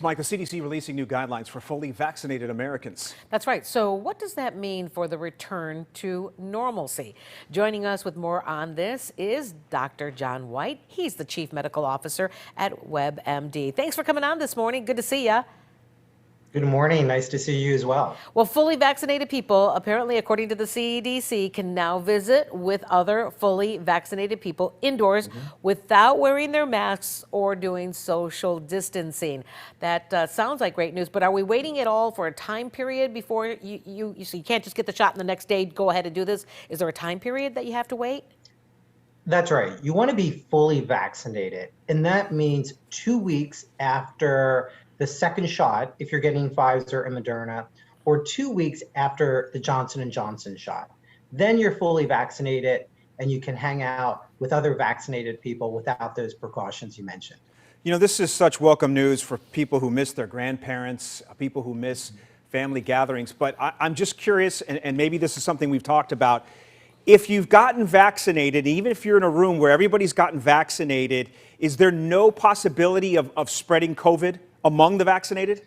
Mike, the CDC releasing new guidelines for fully vaccinated Americans. That's right. So what does that mean for the return to normalcy? Joining us with more on this is Dr. John Whyte. He's the Chief Medical Officer at WebMD. Thanks for coming on this morning. Good to see you. Good morning. Nice to see you as well. Well, fully vaccinated people, apparently, according to the CDC, can now visit with other fully vaccinated people indoors without wearing their masks or doing social distancing. That sounds like great news, but are we waiting at all for a time period before so you can't just get the shot and the next day go ahead and do this? Is there a time period that you have to wait? That's right. You want to be fully vaccinated, and that means 2 weeks after the second shot, if you're getting Pfizer and Moderna, or 2 weeks after the Johnson & Johnson shot. Then you're fully vaccinated and you can hang out with other vaccinated people without those precautions you mentioned. You know, this is such welcome news for people who miss their grandparents, people who miss family gatherings. But I'm just curious, and maybe this is something we've talked about. If you've gotten vaccinated, even if you're in a room where everybody's gotten vaccinated, is there no possibility of spreading COVID among the vaccinated?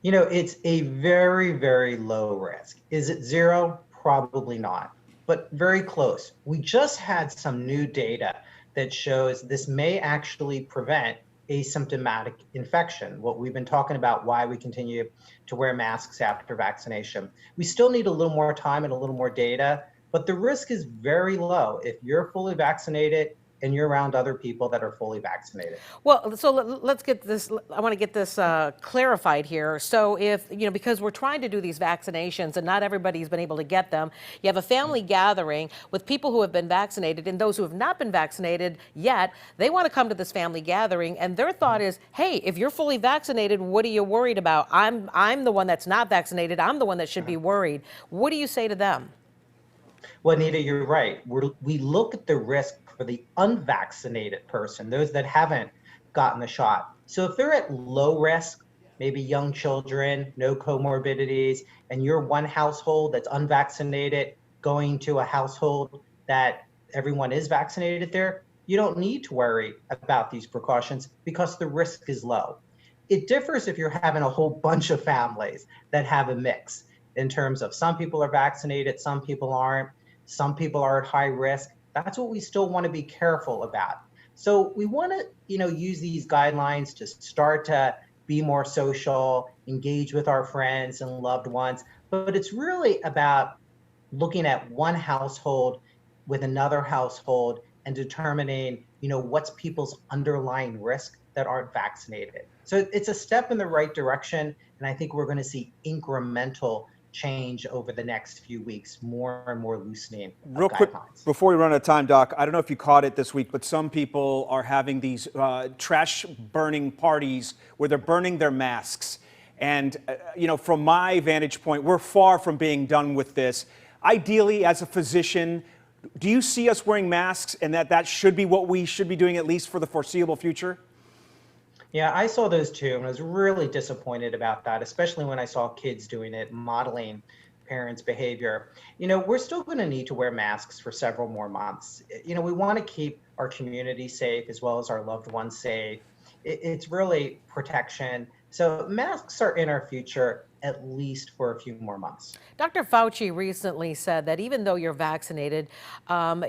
You know, it's a very, very low risk. Is it zero? Probably not, but very close. We just had some new data that shows this may actually prevent asymptomatic infection, what we've been talking about, why we continue to wear masks after vaccination. We still need a little more time and a little more data, but the risk is very low if you're fully vaccinated and you're around other people that are fully vaccinated. Well, so let's get this, I want to get this clarified here. So if, because we're trying to do these vaccinations and not everybody's been able to get them, you have a family gathering with people who have been vaccinated and those who have not been vaccinated yet, they want to come to this family gathering and their thought is, hey, if you're fully vaccinated, what are you worried about? I'm the one that's not vaccinated. I'm the one that should be worried. What do you say to them? Well, Anita, you're right. We look at the risk for the unvaccinated person, those that haven't gotten the shot. So if they're at low risk, maybe young children, no comorbidities, and you're one household that's unvaccinated, going to a household that everyone is vaccinated there, you don't need to worry about these precautions because the risk is low. It differs if you're having a whole bunch of families that have a mix in terms of some people are vaccinated, some people aren't, some people are at high risk. That's what we still want to be careful about. So we want to, use these guidelines to start to be more social, engage with our friends and loved ones. But it's really about looking at one household with another household and determining, what's people's underlying risk that aren't vaccinated. So it's a step in the right direction. And I think we're going to see incremental change over the next few weeks, more and more loosening of Real quick, guidelines. before we run out of time, Doc, I don't know if you caught it this week, but some people are having these trash burning parties where they're burning their masks. And, from my vantage point, we're far from being done with this. Ideally, as a physician, do you see us wearing masks and that should be what we should be doing, at least for the foreseeable future? Yeah, I saw those too, and I was really disappointed about that, especially when I saw kids doing it, modeling parents' behavior. We're still going to need to wear masks for several more months. We want to keep our community safe as well as our loved ones safe. It's really protection. So masks are in our future at least for a few more months. Dr. Fauci recently said that even though you're vaccinated,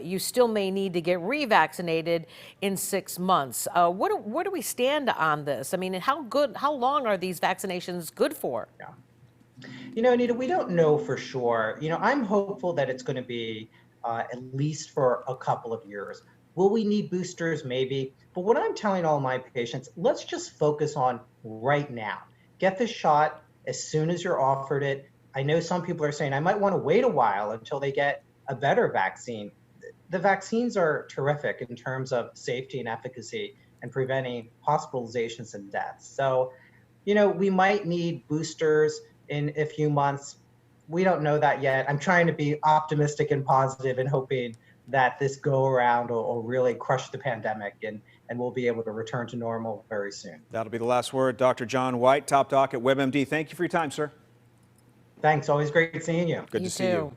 you still may need to get revaccinated in 6 months. Where do we stand on this? I mean, how long are these vaccinations good for? Yeah. Anita, we don't know for sure. I'm hopeful that it's going to be at least for a couple of years. Will we need boosters? Maybe. But what I'm telling all my patients, let's just focus on right now. Get the shot as soon as you're offered it. I know some people are saying, I might want to wait a while until they get a better vaccine. The vaccines are terrific in terms of safety and efficacy and preventing hospitalizations and deaths. So, we might need boosters in a few months. We don't know that yet. I'm trying to be optimistic and positive and hoping that this go around will really crush the pandemic and we'll be able to return to normal very soon. That'll be the last word. Dr. John Whyte, top doc at WebMD. Thank you for your time, sir. Thanks. Always great seeing you. Good to see you.